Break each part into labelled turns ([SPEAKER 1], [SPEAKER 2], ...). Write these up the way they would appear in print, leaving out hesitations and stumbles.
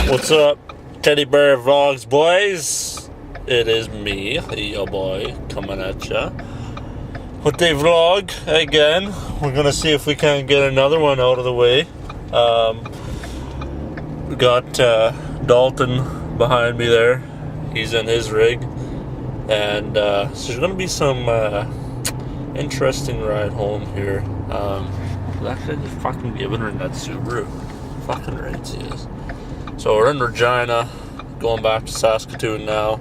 [SPEAKER 1] What's up, Teddy Bear Vlogs boys? It is me, your boy, coming at ya with a vlog again. We're gonna see if we can get another one out of the way. We got Dalton behind me there. He's in his rig, and so there's gonna be some interesting ride home here. That guy just fucking giving her that Subaru. Fucking right he is. So we're in Regina, going back to Saskatoon now,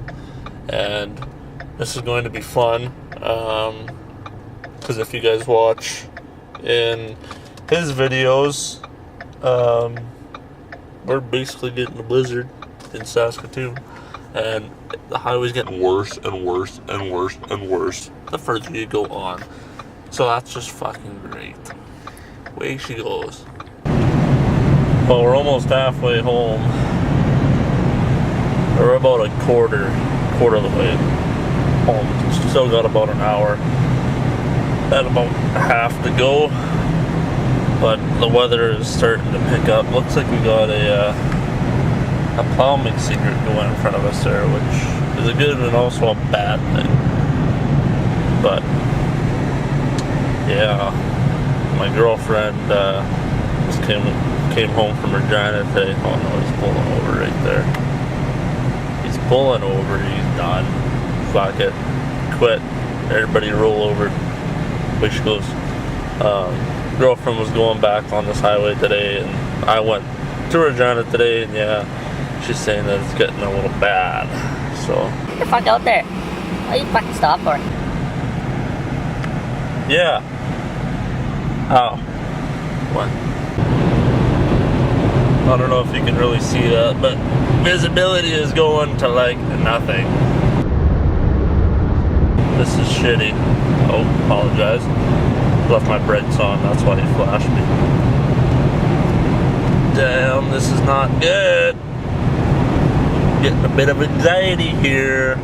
[SPEAKER 1] and this is going to be fun, because if you guys watch in his videos, we're basically getting a blizzard in Saskatoon, and the highway's getting worse and worse and worse and worse the further you go on. So that's just fucking great. Away she goes. Well, we're almost halfway home. We're about a quarter of the way home. Still got about an hour. Had about half to go, but the weather is starting to pick up. Looks like we got a plow mixing going in front of us there, which is a good and also a bad thing. But yeah, my girlfriend just came home from Regina today. Oh no, he's pulling over right there. He's pulling over. He's done. Fuck it. Quit. Everybody roll over. Away she goes. Girlfriend was going back on this highway today, and I went to Regina today, and yeah, she's saying that it's getting a little bad. So
[SPEAKER 2] Get the fuck out there. Why you fucking stop for?
[SPEAKER 1] yeah. Oh. What? I don't know if you can really see that, but visibility is going to like nothing. This is shitty. Oh, apologize. Left my brakes on, that's why he flashed me. Damn, this is not good. Getting a bit of anxiety here.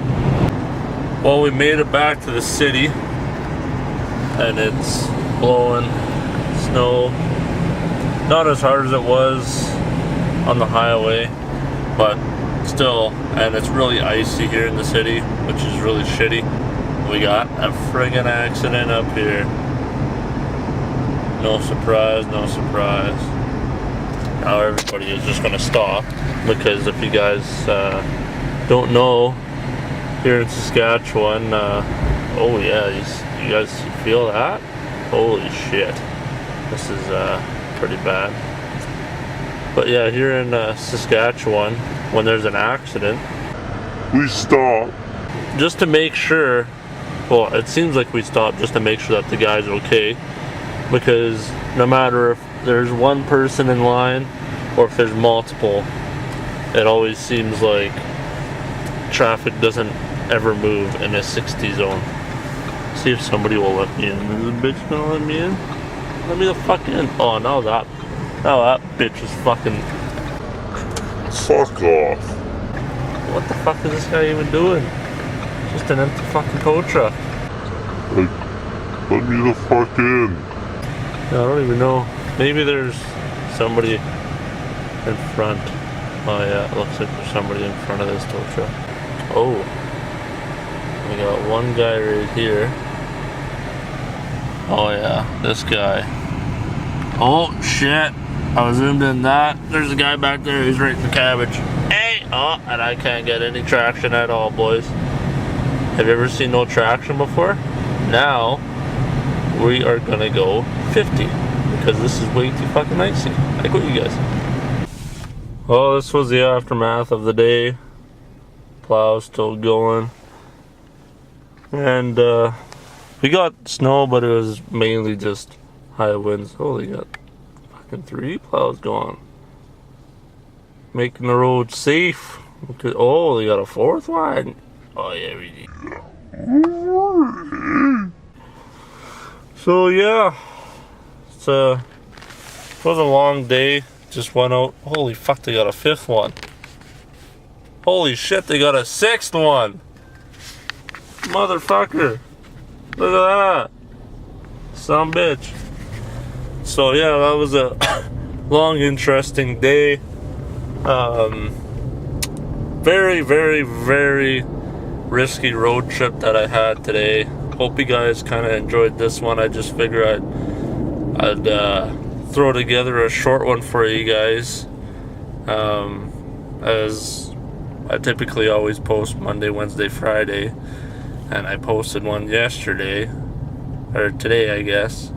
[SPEAKER 1] Well, we made it back to the city, and it's blowing snow. Not as hard as it was on the highway, but still, and it's really icy here in the city, which is really shitty. We got a friggin' accident up here. No surprise, no surprise. Now everybody is just gonna stop, because if you guys don't know, here in Saskatchewan, oh yeah, you guys feel that? Holy shit. This is pretty bad. But yeah, here in Saskatchewan, when there's an accident, we stop just to make sure. Well, it seems like we stop just to make sure that the guy's okay, because no matter if there's one person in line or if there's multiple, it always seems like traffic doesn't ever move in a 60 zone. See if somebody will let me in. Is this bitch gonna let me in? Let me the fuck in. Oh, now that bitch is fucking. Fuck off. What the fuck is this guy even doing? Just an empty fucking tow truck.
[SPEAKER 3] Like, let me the fuck in.
[SPEAKER 1] I don't even know. Maybe there's somebody in front. Oh yeah, it looks like there's somebody in front of this tow truck. Oh. We got one guy right here. Oh yeah, this guy. Oh shit. I was zoomed in that. There's a guy back there who's right in the cabbage. Hey! Oh, and I can't get any traction at all, boys. Have you ever seen no traction before? Now, we are gonna go 50. Because this is way too fucking icy. Like what you guys. Well, this was the aftermath of the day. Plow's still going. And, we got snow, but it was mainly just high winds. Holy got fucking 3 plows going. Making the road safe. Oh, they got a 4th one. Oh yeah, we did. So yeah, it was a long day. Just went out. Holy fuck, they got a 5th one. Holy shit, they got a 6th one. Motherfucker. Look at that. Some bitch. So yeah, that was a long, interesting day. Very, very, very risky road trip that I had today. Hope you guys kind of enjoyed this one. I just figured I'd throw together a short one for you guys. As I typically always post Monday, Wednesday, Friday, and I posted one yesterday, or today, I guess.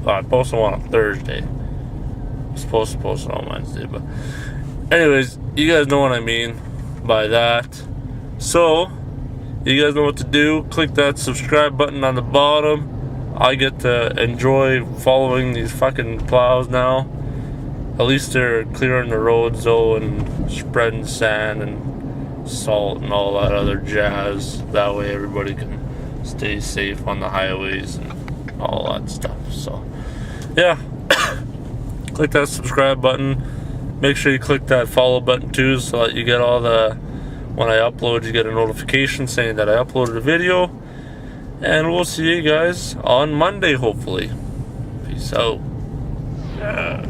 [SPEAKER 1] Well, I posted one on Thursday. I was supposed to post it on Wednesday, but anyways, you guys know what I mean by that. So, you guys know what to do. Click that subscribe button on the bottom. I get to enjoy following these fucking plows now. At least they're clearing the roads though and spreading sand and salt and all that other jazz. That way everybody can stay safe on the highways and all that stuff. So, yeah. Click that subscribe button. Make sure you click that follow button too so that you get all the... When I upload, you get a notification saying that I uploaded a video. And we'll see you guys on Monday, hopefully. Peace out. Yeah.